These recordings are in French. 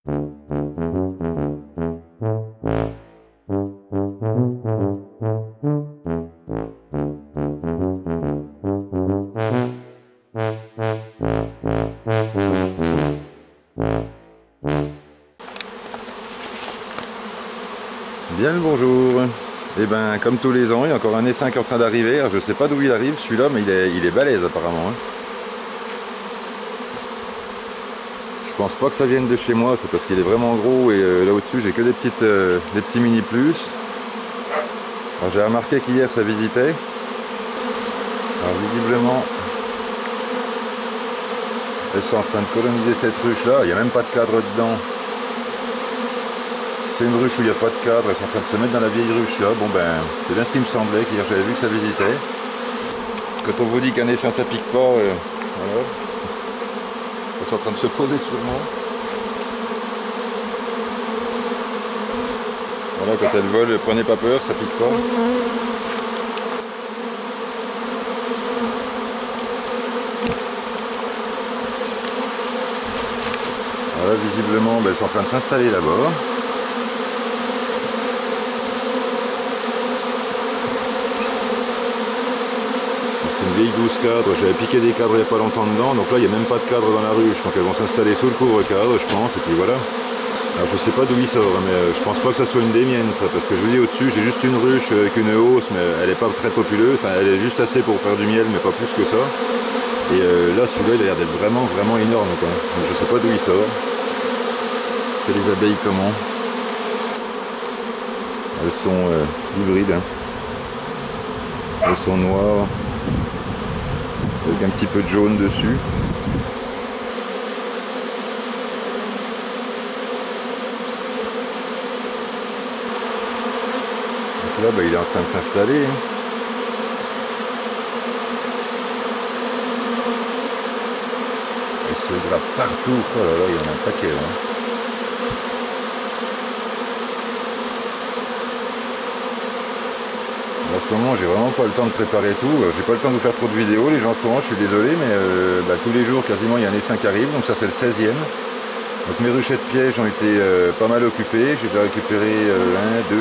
Bien le bonjour. Et ben comme tous les ans, il y a encore un essaim qui est en train d'arriver. Je sais pas d'où il arrive celui-là, mais il est balèze apparemment. Je pense pas que ça vienne de chez moi, c'est parce qu'il est vraiment gros et là au-dessus j'ai que des petits mini plus. Alors j'ai remarqué qu'hier ça visitait. Alors visiblement elles sont en train de coloniser cette ruche là, il n'y a même pas de cadre dedans. C'est une ruche où il n'y a pas de cadre, elles sont en train de se mettre dans la vieille ruche là. Bon ben, c'est bien ce qui me semblait, qu'hier j'avais vu que ça visitait. Quand on vous dit qu'un essaim ça pique pas, voilà. Elles sont en train de se poser sur moi. Voilà, quand elles volent, prenez pas peur, ça pique pas. Voilà, visiblement, ben, elles sont en train de s'installer là-bas. Vieille 12 cadres, j'avais piqué des cadres il n'y a pas longtemps dedans, donc là il n'y a même pas de cadre dans la ruche, donc elles vont s'installer sous le couvre-cadre je pense, et puis voilà. Alors je sais pas d'où il sort, mais je pense pas que ça soit une des miennes ça, parce que je vous dis au-dessus j'ai juste une ruche avec une hausse, mais elle est pas très populeuse, enfin elle est juste assez pour faire du miel, mais pas plus que ça. Et là celui-là il a l'air d'être vraiment énorme quoi, donc je sais pas d'où il sort. C'est les abeilles comment. Elles sont hybrides, hein. Elles sont noires. Avec un petit peu de jaune dessus. Donc là, bah, il est en train de s'installer. Il se grappe partout. Oh là là, il y en a un paquet. En ce moment j'ai vraiment pas le temps de préparer tout, j'ai pas le temps de vous faire trop de vidéos les gens en ce moment, je suis désolé, mais tous les jours quasiment il y a un essaim qui arrive, donc ça c'est le 16e. Donc mes ruchettes pièges ont été pas mal occupées, j'ai déjà récupéré 1, 2,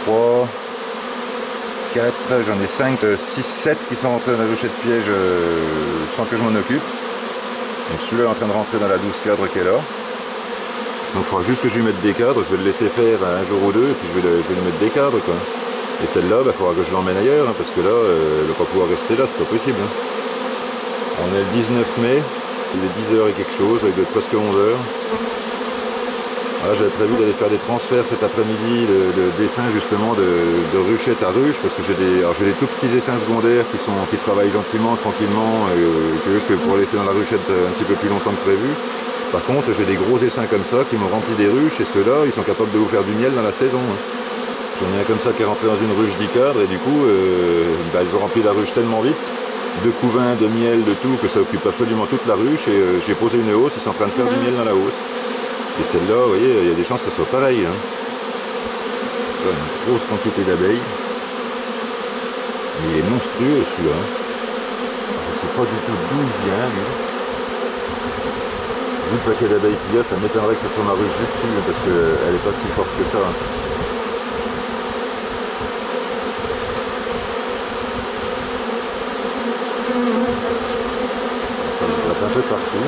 3, 4, j'en ai 5, 6, 7 qui sont rentrés dans la ruchette piège sans que je m'en occupe. Donc celui-là est en train de rentrer dans la 12 cadres qu'elle a. Donc il faudra juste que je lui mette des cadres, je vais le laisser faire un jour ou deux et puis je vais lui mettre des cadres quoi. Et celle-là, il faudra que je l'emmène ailleurs, hein, parce que là, elle ne va pas pouvoir rester là, c'est pas possible. Hein. On est le 19 mai, il est 10h et quelque chose, avec presque 11h. Voilà, j'avais prévu d'aller faire des transferts cet après-midi de dessins justement de ruchette à ruche, parce que j'ai des tout petits essaims secondaires qui travaillent gentiment, tranquillement, que je pourrais laisser dans la ruchette un petit peu plus longtemps que prévu. Par contre, j'ai des gros essaims comme ça qui m'ont rempli des ruches, et ceux-là, ils sont capables de vous faire du miel dans la saison. Hein. J'en ai un comme ça qui est rentré dans une ruche 10 cadres et du coup ils ont rempli la ruche tellement vite, de couvains, de miel, de tout, que ça occupe absolument toute la ruche et j'ai posé une hausse, ils sont en train de faire du miel dans la hausse. Et celle-là, vous voyez, il y a des chances que ça soit pareil. Hein. Là, une grosse quantité d'abeilles. Mais il est monstrueux celui-là. Hein. Je ne sais pas du tout d'où il vient lui. Vu le paquet d'abeilles qu'il y a, ça m'étonnerait que ça soit ma ruche du dessus, parce qu'elle n'est pas si forte que ça. Hein. Ça me gratte un peu partout.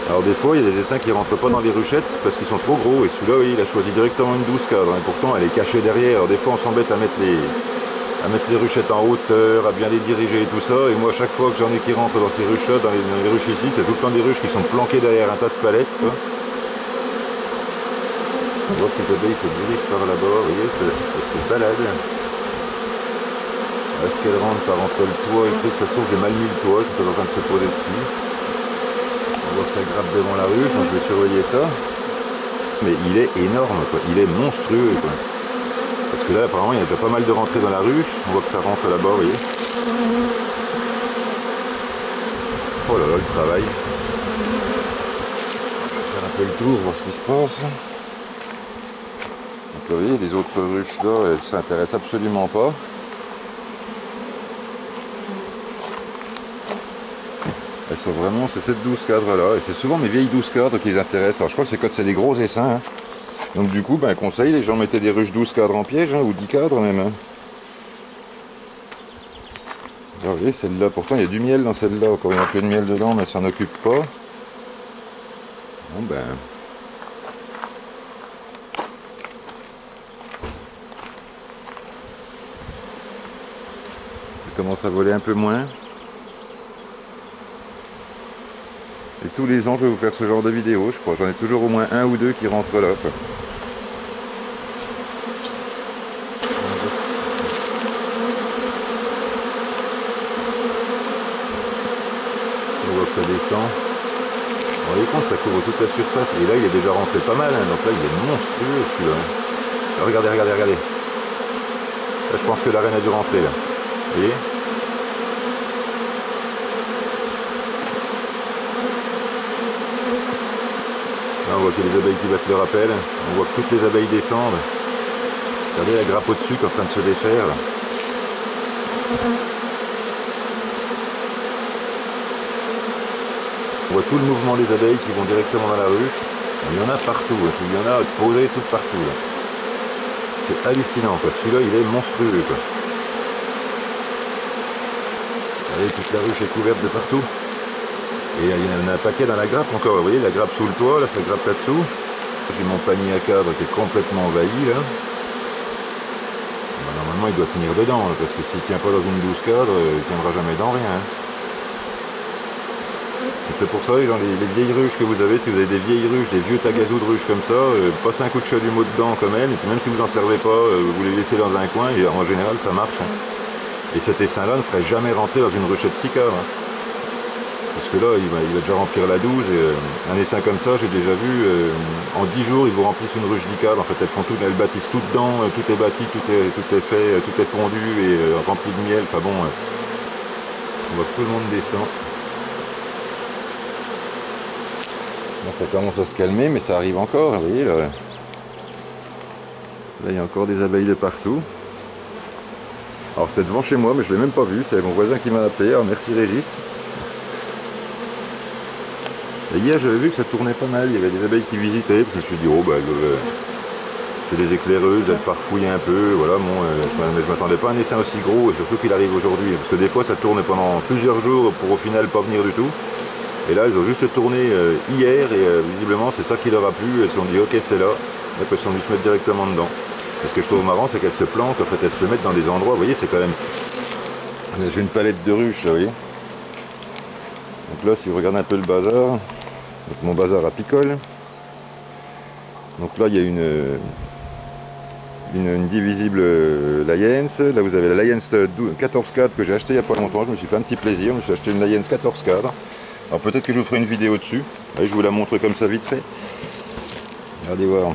Alors des fois il y a des essaims qui rentrent pas dans les ruchettes parce qu'ils sont trop gros et celui-là oui, il a choisi directement une 12 cadres et pourtant elle est cachée derrière. Alors des fois on s'embête à mettre les ruchettes en hauteur, à bien les diriger et tout ça, et moi à chaque fois que j'en ai qui rentrent dans ces ruches là, dans les ruches ici, c'est tout le temps des ruches qui sont planquées derrière un tas de palettes quoi. On voit que les abeilles se dirigent par là-bas, vous voyez, se baladent. Est-ce qu'elles rentrent par entre le toit et tout, ça se trouve j'ai mal mis le toit, je suis en train de se poser dessus. On voit que ça grappe devant la ruche, donc je vais surveiller ça. Mais il est énorme quoi, il est monstrueux quoi. Parce que là apparemment il y a déjà pas mal de rentrées dans la ruche, on voit que ça rentre là-bas, vous voyez. Oh là là le travail. Je vais faire un peu le tour, voir ce qui se passe. Donc vous voyez, les autres ruches là, elles ne s'intéressent absolument pas. ça vraiment, c'est cette 12 cadres là, et c'est souvent mes vieilles 12 cadres qui les intéressent. Alors je crois que c'est quand c'est des gros essaims, hein. Donc du coup, ben conseil, les gens mettaient des ruches 12 cadres en piège, hein, ou 10 cadres même, hein. Alors, vous voyez, celle-là, pourtant il y a du miel dans celle-là, encore il y a un peu de miel dedans, mais ça n'en occupe pas. Bon ben... ça commence à voler un peu moins. Et tous les ans, je vais vous faire ce genre de vidéo, je crois. J'en ai toujours au moins un ou deux qui rentrent là, quoi. On voit que ça descend. Vous vous rendez compte, ça couvre toute la surface. Et là, il est déjà rentré pas mal, hein. Donc là, il est monstrueux, celui-là. Regardez, regardez, regardez. Là, je pense que la reine a dû rentrer, là. Vous voyez ? Là, on voit qu'il y a les abeilles qui battent le rappel. On voit que toutes les abeilles descendent. Regardez la grappe au-dessus qui est en train de se défaire, là. On voit tout le mouvement des abeilles qui vont directement dans la ruche. Il y en a partout, hein. Il y en a posées tout partout, là. C'est hallucinant, quoi. Celui-là, il est monstrueux, quoi. Regardez, toute la ruche est couverte de partout. Et il y en a un paquet dans la grappe encore. Vous voyez, la grappe sous le toit, là, ça grappe là-dessous. J'ai mon panier à cadre qui est complètement envahi, là. Ben, normalement, il doit tenir dedans, là, parce que s'il ne tient pas dans une 12 cadre, il ne tiendra jamais dans rien, hein. C'est pour ça, genre, les vieilles ruches que vous avez, si vous avez des vieilles ruches, des vieux tagazous de ruches comme ça, passez un coup de chalumeau dedans quand même, et puis même si vous n'en servez pas, vous les laissez dans un coin, et en général ça marche, hein. Et cet essaim-là ne serait jamais rentré dans une ruchette 6 cadres, hein. Parce que là, il va déjà remplir la 12, et un essaim comme ça, j'ai déjà vu, en 10 jours, ils vous remplissent une ruche 10 cadres, en fait, elles bâtissent tout dedans, tout est bâti, tout est fait, tout est pondu, et rempli de miel, enfin bon, on voit que tout le monde descend. Bon, ça commence à se calmer, mais ça arrive encore, vous voyez là. Là, il y a encore des abeilles de partout. Alors c'est devant chez moi, mais je ne l'ai même pas vu, c'est mon voisin qui m'a appelé, alors merci Régis. Et hier j'avais vu que ça tournait pas mal, il y avait des abeilles qui visitaient, puis je me suis dit, oh bah c'est des éclaireuses, elles farfouillent un peu, voilà, bon, mais je m'attendais pas à un essaim aussi gros, et surtout qu'il arrive aujourd'hui, parce que des fois ça tourne pendant plusieurs jours pour au final pas venir du tout. Et là, ils ont juste tourné hier et visiblement, c'est ça qui leur a plu. Elles se sont dit, ok, c'est là. Donc, elles sont dû se mettre directement dedans. Et ce que je trouve marrant, c'est qu'elles se planquent. En fait, elles se mettent dans des endroits. Vous voyez, c'est quand même... J'ai une palette de ruches, là, vous voyez. Donc là, si vous regardez un peu le bazar, donc mon bazar à picole. Donc là, il y a une divisible Lions. Là, vous avez la Lions 14 cadres que j'ai acheté il n'y a pas longtemps. Je me suis fait un petit plaisir. Je me suis acheté une Lions 14 cadres. Alors peut-être que je vous ferai une vidéo dessus. Allez, je vous la montre comme ça vite fait. Regardez voir.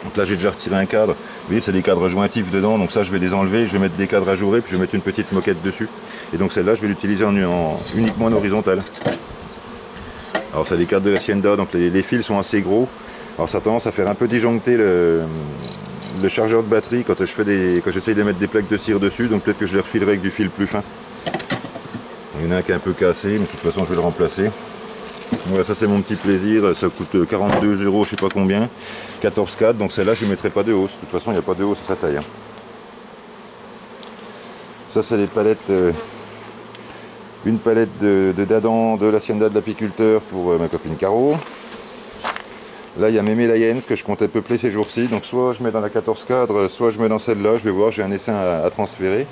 Donc là j'ai déjà retiré un cadre. Vous voyez, c'est des cadres jointifs dedans. Donc ça je vais les enlever. Je vais mettre des cadres ajourés. Puis je vais mettre une petite moquette dessus. Et donc celle-là je vais l'utiliser uniquement en horizontal. Alors c'est des cadres de l'Hacienda. Donc les fils sont assez gros. Alors ça a tendance à faire un peu disjoncter le chargeur de batterie quand j'essaye de mettre des plaques de cire dessus. Donc peut-être que je les refilerai avec du fil plus fin. Il y en a un qui est un peu cassé, mais de toute façon je vais le remplacer. Voilà, ça c'est mon petit plaisir, ça coûte 42 €, je sais pas combien. 14 cadres, donc celle-là je ne mettrai pas de hausse. De toute façon il n'y a pas de hausse à sa taille, hein. Ça c'est les palettes, une palette de dadans de l'Hacienda de l'apiculteur pour ma copine Caro. Là il y a mes Lions que je comptais peupler ces jours-ci, donc soit je mets dans la 14 cadres, soit je mets dans celle-là, je vais voir, j'ai un essaim à transférer.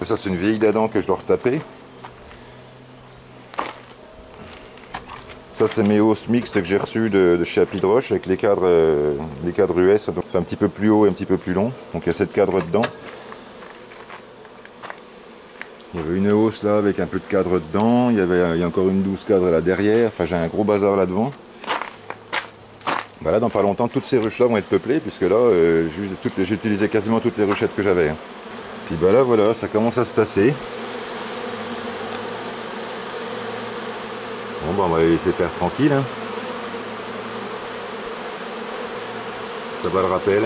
Ça c'est une vieille dadan que je dois retaper. Ça c'est mes hausses mixtes que j'ai reçues de chez Apidroche avec les cadres US, donc un petit peu plus haut et un petit peu plus long. Donc il y a 7 cadres dedans. Il y avait une hausse là avec un peu de cadre dedans, il y a encore une 12 cadres là derrière, enfin j'ai un gros bazar là devant. Bah là dans pas longtemps toutes ces ruches là vont être peuplées puisque là j'ai utilisé quasiment toutes les ruchettes que j'avais, hein. Puis bah là voilà, ça commence à se tasser. Bon bah on va les laisser faire tranquille, hein. Ça va le rappel.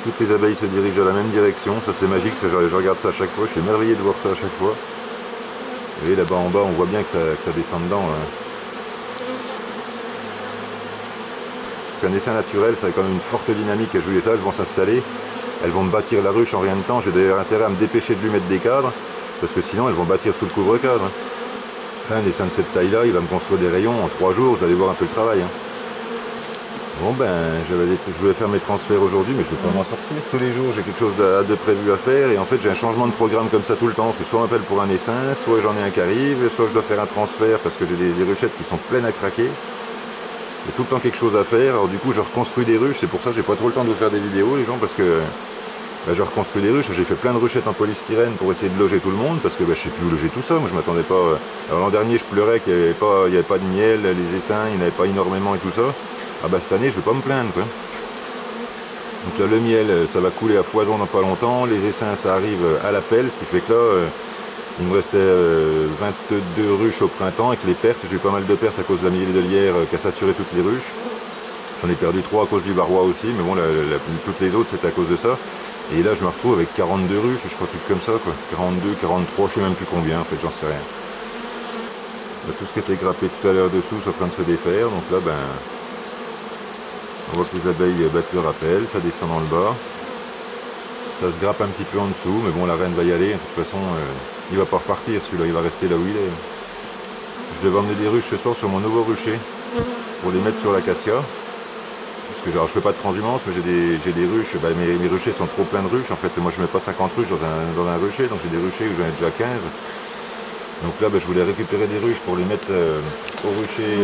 Toutes les abeilles se dirigent dans la même direction, ça c'est magique, je regarde ça à chaque fois, je suis émerveillé de voir ça à chaque fois. Vous voyez là-bas en bas, on voit bien que ça descend dedans. Hein. Un essaim naturel, ça a quand même une forte dynamique. Les étages vont s'installer, elles vont me bâtir la ruche en rien de temps. J'ai d'ailleurs intérêt à me dépêcher de lui mettre des cadres, parce que sinon elles vont bâtir sous le couvre-cadre. Hein. Un essaim de cette taille-là, il va me construire des rayons en 3 jours, vous allez voir un peu le travail. Hein. Bon ben, je voulais faire mes transferts aujourd'hui, mais je ne vais pas m'en sortir. Tous les jours, j'ai quelque chose de prévu à faire, et en fait j'ai un changement de programme comme ça tout le temps, parce que soit on m'appelle pour un essaim, soit j'en ai un qui arrive, soit je dois faire un transfert parce que j'ai des ruchettes qui sont pleines à craquer. Il y a tout le temps quelque chose à faire, alors du coup je reconstruis des ruches, c'est pour ça que j'ai pas trop le temps de vous faire des vidéos les gens, parce que je reconstruis des ruches, j'ai fait plein de ruchettes en polystyrène pour essayer de loger tout le monde, parce que je sais plus où loger tout ça, moi je m'attendais pas... Alors l'an dernier je pleurais qu'il n'y avait pas de miel, les essaims, il n'y en avait pas énormément et tout ça. Ah bah cette année je vais pas me plaindre quoi. Donc là le miel ça va couler à foison dans pas longtemps, les essaims ça arrive à la pelle, ce qui fait que là il me restait 22 ruches au printemps avec les pertes, j'ai eu pas mal de pertes à cause de la miellidolière qui a saturé toutes les ruches. J'en ai perdu 3 à cause du varroa aussi, mais bon toutes les autres c'était à cause de ça. Et là je me retrouve avec 42 ruches, je crois truc comme ça quoi. 42, 43, je sais même plus combien en fait, j'en sais rien. Là, tout ce qui était grappé tout à l'heure dessous c'est en train de se défaire, donc là ben... On voit que les abeilles battent le rappel, ça descend dans le bas. Ça se grappe un petit peu en dessous, mais bon la reine va y aller, de toute façon il va pas repartir celui-là, il va rester là où il est. Je devais emmener des ruches ce soir sur mon nouveau rucher, pour les mettre sur l'acacia. Parce que genre, je fais pas de transhumance, mais j'ai des ruches, bah, mes ruchers sont trop pleins de ruches, en fait moi je mets pas 50 ruches dans un rucher, donc j'ai des ruchers où j'en ai déjà 15. Donc là bah, je voulais récupérer des ruches pour les mettre au rucher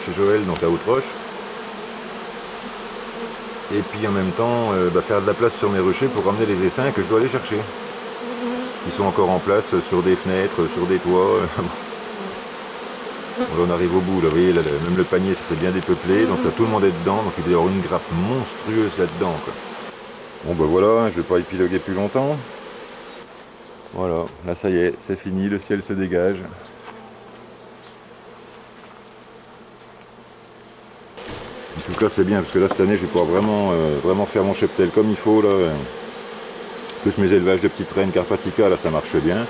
chez Joël, donc à Haute-Roche. Et puis en même temps faire de la place sur mes ruchers pour ramener les essaims que je dois aller chercher. Ils sont encore en place sur des fenêtres, sur des toits. Bon, là on arrive au bout, là, vous voyez, là, même le panier ça s'est bien dépeuplé, donc là tout le monde est dedans, donc il doit y avoir une grappe monstrueuse là-dedans. Bon ben voilà, je vais pas épiloguer plus longtemps. Voilà, là ça y est, c'est fini, le ciel se dégage. En tout cas c'est bien parce que là cette année je vais pouvoir vraiment faire mon cheptel comme il faut là. Plus mes élevages de petites reines Carpatica là ça marche bien.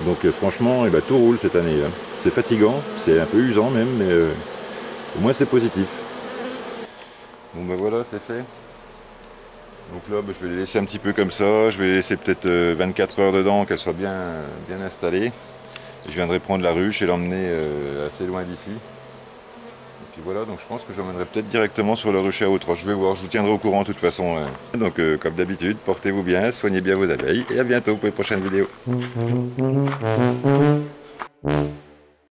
Donc franchement tout roule cette année là. C'est fatigant, c'est un peu usant même, mais au moins c'est positif. Bon ben voilà c'est fait. Donc là je vais les laisser un petit peu comme ça, je vais les laisser peut-être 24 heures dedans, qu'elles soient bien installées. Je viendrai prendre la ruche et l'emmener assez loin d'ici. Et puis voilà, donc je pense que j'emmènerai peut-être directement sur le rucher à Haute-Roche. Je vais voir, je vous tiendrai au courant de toute façon. Donc comme d'habitude, portez-vous bien, soignez bien vos abeilles et à bientôt pour les prochaines vidéos.